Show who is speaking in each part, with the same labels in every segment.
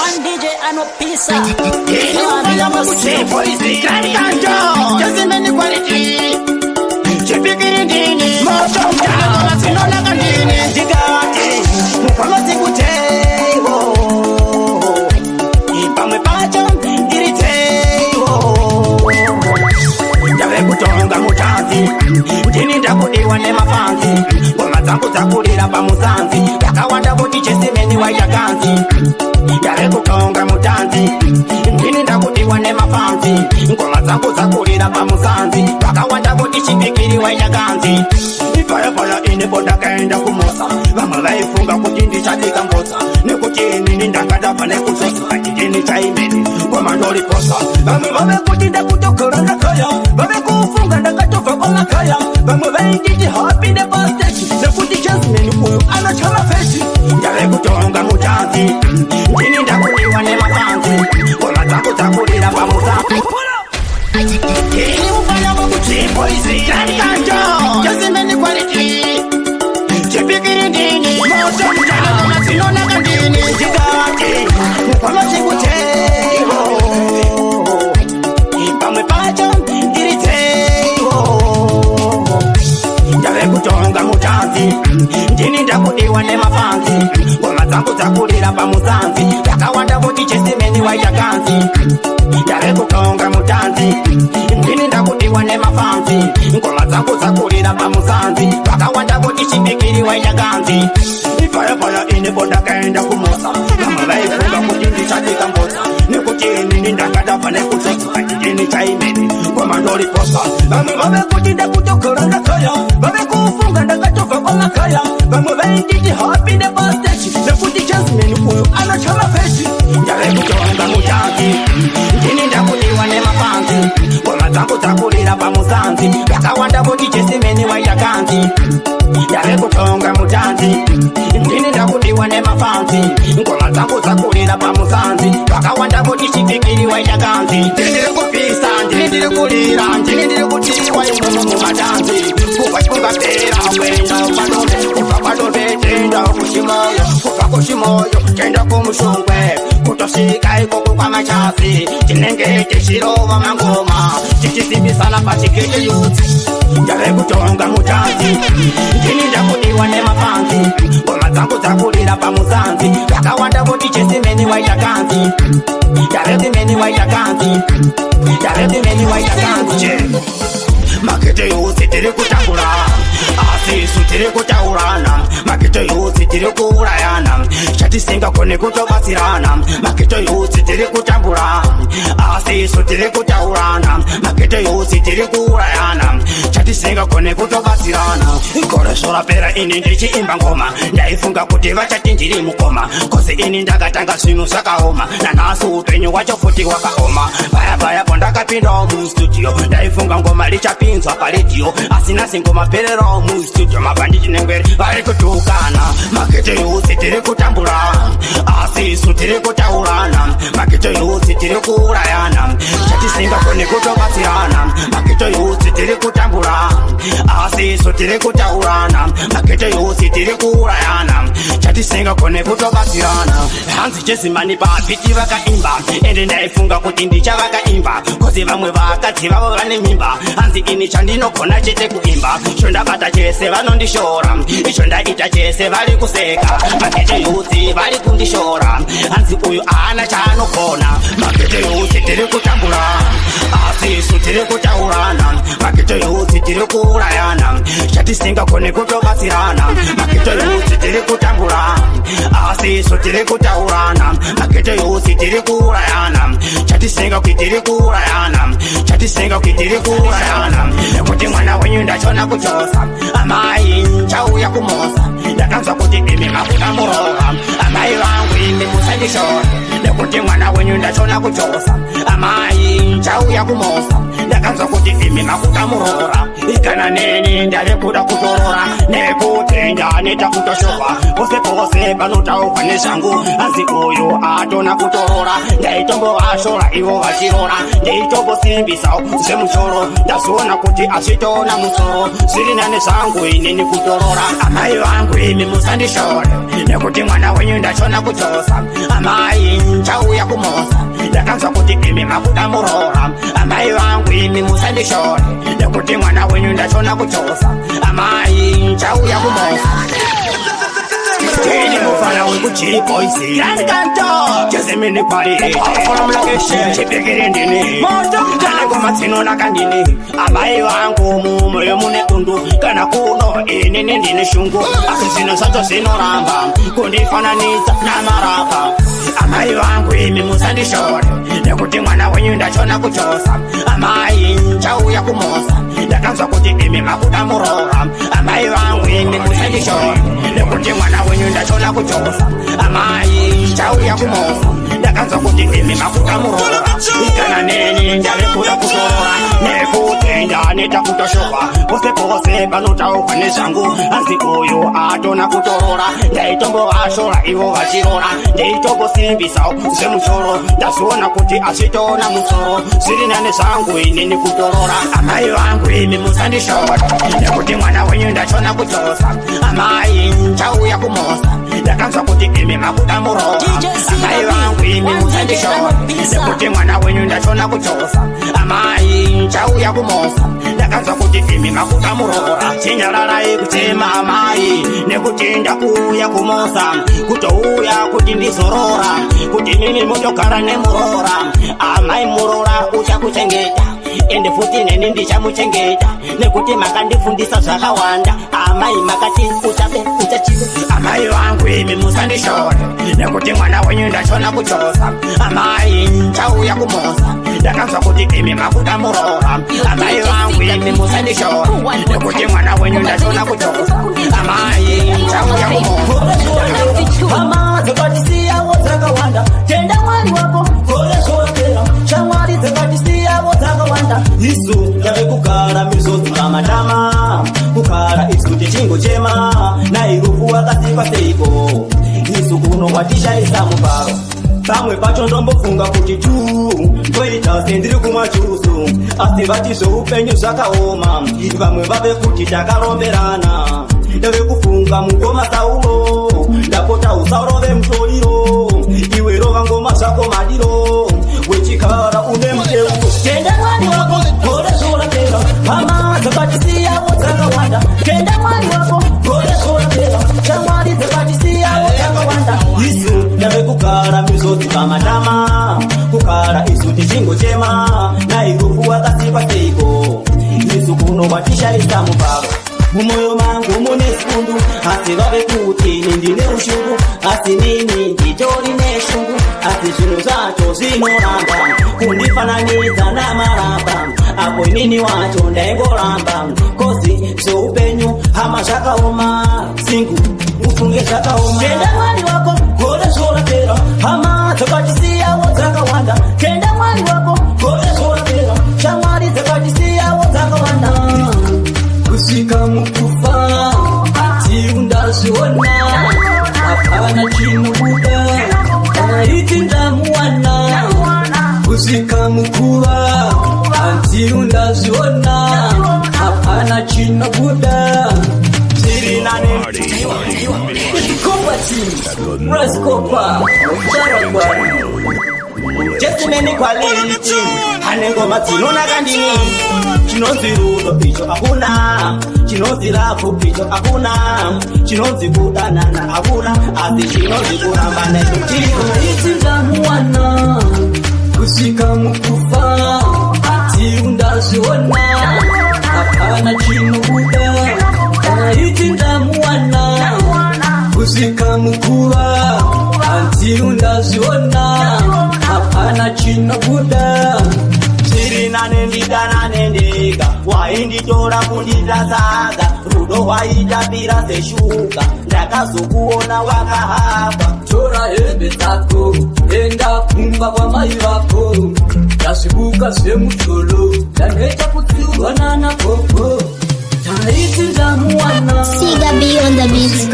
Speaker 1: One DJ and no pizza.
Speaker 2: Just many quality. Chipikirindini, moto mtano, sinola kandini, jigati, mukolosi kutego. Ipamwe pacho, iritego. Jawe kutonga muchazi, jini ndakudiwa ne mafanzi. Ngoma zangu zakulira pa muzanzi, yakawanda kuti chesimeni waitakanzi. Jawe kutonga muchazi, jini ndakudiwa ne mafanzi. Ngoma zangu zakulira pa muzanzi, yakawanda kuti chipikiri waitakanzi. Ifaya ine bonda kaenda kumosa, vamwe vaifunga kuti ndichadika mbosa. Nekuti nini ndakadapa nekuzosa, chijini chaimeni, ngoma ndoliposa. Vamwe vave kuti ndakutokora ndakaya, vave kufunga ndakatofa kwa makaya. Vamwe vainditi happy the bastage, nekuti jasmine uyu anachama feshi. Jave kutonga muchazi, jini ndakudiwa ne mafanzi. Ngoma zangu zakulira pa muzanzi. Ini ufanya wakuchipo isi kankanjo, jasimeni quality. Chipikirindini, moto mtano, sinona kandini, jigati, mukolosi kutego. Ipamwe pacho, iritego. Jave kutonga muchazi, jini ndakudiwa ne mafanzi. Ngoma zangu zakulira pa muzanzi, yakawanda kuti chesimeni waitakanzi. Jave kutonga muchazi, jini ndakudiwa ne mafanzi. Ngoma zangu zakulira pa muzanzi, yakawanda kuti chipikiri waitakanzi. Ifaya ine bonda kaenda kumosa, vamwe vaifunga kuti ndichadika mbosa. Nekuti nini ndakadapa nekuzosa, chijini chaimeni, ngoma ndoliposa. Vamwe vave kuti ndakutokora ndakaya, vave kufunga ndakatofa kwa makaya. Vamwe vainditi happy the bastage, nekuti jasmine uyu anachama feshi. Jave kutonga muchazi, jini ndakudiwa ne mafanzi. Ngoma zangu zakulira pa muzanzi, yakawanda kuti chesimeni waitakanzi. Jave kutonga muchazi, jini ndakudiwa ne mafanzi. Ngoma zangu zakulira pa muzanzi, yakawanda kuti chipikiri waitakanzi. Ndiri kupisa, ndiri kulira, ndiri kutiwa imomo mumatanzi. Kukachikunga pera, kwenda upadome, ukapadome, tenda kushimoyo, kushimoyo, tenda kumushungwe. Kutosika ikoku kwa machazi, chinenge chishirova mangoma, chichisibisana pachikete yuzi. Jave kutonga muchazi, jini ndakudiwa ne mafanzi. Ngoma zangu zakulira pa muzanzi, yakawanda kuti chesimeni waitakanzi. Jave simeni waitakanzi, jave simeni waitakanzi. Makete yuzi tiri kutambura, asisu tiri kutaurana. Makete yuzi tiri kuurayana, chatisinga kone kutobasirana. Makete yuzi tiri kutambura, asisu tiri kutaurana. Makete yuzi tiri kuurayana, chatisinga kone kutobasirana. Kore sora pera ini ndichiimba ngoma, ndaifunga kuti vachati ndiri mukoma. Kozi ini ndakatanga zvinhu zvakaoma, nanhasi upenyu wacho futi wakaoma. Paya pondakapindawo mustudio, ndaifunga ngoma richapinzwa paredio. Asina singoma pererawo mustudio, mabhandiji nengweri vari kutukana. Makete yuzi tiri kutambura, asisu tiri kutaurana. Makete yuzi tiri kuurayana, chatisinga kone kutobatsirana. Makete yuzi tiri kutambura, asisu tiri kutaurana. Makete yuzi tiri kuurayana, chatisinga kone kutobatsirana. Hanzi chesimani pabhiti vakaimba, ende ndaifunga kuti ndichavakaimba. Kozi vamwe vakadzi vavo vane mimba, hanzi ini chandinogona chete kuimba. Icho ndabata chese vanondishora, icho ndaita chese vari kuseka. Makete yuzi vari kundishora, hanzi uyu haana chaanogona. Makete yuzi tiri kutambura, asisu tiri kutaurana. Makete yuzi tiri kuurayana, chatisinga kone kutobatsirana. Makete yuzi tiri kutambura, asisu tiri kutaurana. Makete yuzi tiri kuurayana, chatisinga kuitiri kuurayana. Chatisinga kuitiri kuurayana. Nekuti mwana wenyu ndachona kuchosa, amai nchauya kumosa. Ndakanzwa kuti imi makuda murova, amai vangu imi musandishora. Nekuti mwana wenyu ndachona kuchosa, amai nchauya kumosa. Ndakanzwa kuti imi makuda murora, ikana neni ndave kuda kutorora. Nekuti netakutoshova pose pose panotaukwa nezvangu hanzi uyu atona kutorora ndaitombovashora ivo vachirora ndeitombosimbisawo zvemushoro ndazoona kuti azvitona musoro zviri nane zvangu inini kutorora amai vangu imi musandishore nekuti mwana wenyu ndachona kutosa amai nchauya kumosa ndakanzwa kuti imi makuda murora amai vangu imi musandishore nekuti mwana wenyu ndachona kutosa amai nchauya kumosa Tini mufana wekuchipoisi Rankanto Jezimini kwari Afora mlakeshe Chipekiri ndini Moto Kaneko matsino nakandini Amai wangu mumoyo mune undu Kana kuno inini ndini shungu Asisino sato sino ramba Kundifananiza na marapa Amai wangu imi musandishore Nekuti mwana wenyu ndachona kuchosa Amai nchauya kumosa Ndakanzwa kuti imi makuda murora Amai wangu imi musandishore Nekuti mwana wenyu ndachona kuchosa amai nchauya kumosa ndakanzwa kuti imi makuda murora ikana neni ndavekuda kutorora nekutenda netakutoshova pose pose panotaukwa nezvangu hanzi uyu atona kutorora ndaitombovashora ivo vachirora ndeitombosimbisa zvemushoro ndazoona kuti azvitona musoro zviri nane zvangu inini kutorora amai vangu imi musandishora nekuti mwana wenyu ndachona kuchosa amai nchauya kumosa ndakanzwa kuti imi makuda murora amai vangu imi musandishora nekuti mwana wenyu ndachona kuchosa amai nchauya kumosa ndakanzwa kuti imi makuda murora chinyararai kuchema amai nekuti ndakuya kumosa kutouya kuti ndizorora kuti nini mutogara nemurora amai murora uchakuchengeta ende futi neni ndichamuchengeta nekuti makandifundisa zvakawanda amai makati uchachiva amai vangu imi musandishore nekuti mwana wenyu ndachona kuchosa amai nchauya kumosa ndakanzwa kuti imi makuda murora amai vangu imi musandishore nekuti mwana wenyu ndachona kuchosa amai nchauya kumosa mama dzakatisiyawo dzakawanda tenda mwari wako korezvotera shamwari dzakatisiyawo dzakawanda isu yave kugara mizodzura matama kugara isu tichingochema nairufu wakasikwa seiko isu kuno kwatishaisa mubaro pamwe pacho ndombofunga kuti ndoita sendiri kumachusu asi vati zveupenyu zvakaoma vamwe vave kuti takaromberana ndave kufunga mungoma saulo ndapota usarove mutoriro iwe rova ngoma zvako madiro wechikara une muteu tenda mwari wako gorezvorapera hama dzakatisiyawo dzakawanda tenda mwari wako gorezvorapera shamwari dzakatisiyawo dzakawanda isu ndave kugara mizodziva matama kugara isu tichingochema nairufu wakasikwa seiko isu kuno kwatishaisa mubaro mumoyo mangu mune sikundu asi vave kuti nindine ushungu asi nini nditori neshungu asi zvinhu zvacho zvinoramba kundifananidza namaramba apo inini wacho ndaingoramba kozi zveupenyu hama zvakaoma singu ufunge zvakaoma tenda mwari wako gore zvorapera hama dzakatisiyawo dzakawanda tenda mwari wako gore zvorapera shamwari dzakatisiyawo dzakawanda kusika mukufa ati undazviona hapana chimubuda aiti ndamuwana kusika mukuva ati undazviona hapana chinobuda tiri nane Raskopa Charakwari Jesimeni quality Hanengoma tinonaka ndini chinonzi rudo icho hakuna chinonzi rafu icho hakuna chinonzi kudanana hakuna asi chinonzi kurambana icho chiko iti ndamuwana kusika mukufa ati undazviona hapana chinobuda iti ndamuwana kusika mukuva ati undazviona hapana chinobuda tiri nane ndidana nendega wainditora kunditasaka rudo waitapira seshuka ndakazokuona wakahapa tora hembe dzako enda kumba kwamai vako ndazvibuka zvemusoro ndanoita kutsiurwana nagogo taiti ndamuwana
Speaker 1: Siga beyond the beat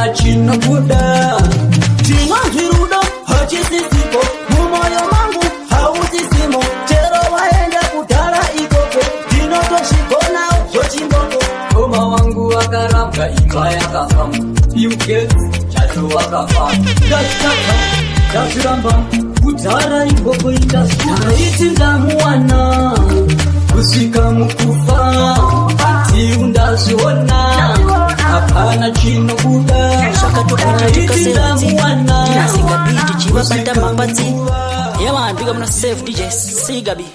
Speaker 1: hapana chinobuda. Chimwanzirudo hachisisipo mumoyo mangu hausisimo. Chero waenda kutara ikope dinotoshikona zochimbongo. Oma wangu wakaramba ima yakafamu. Bill Gates chacho wakafamu. Dachiramba kutara ikope indasuna. Iti ndamuwana kusika mukufa ati undaziona hapana chinobuda. Iti ndamuwana
Speaker 3: Sigabi, DJ Chiba Bata Mapati. Yeah man, big up on Safe DJ Sigabi.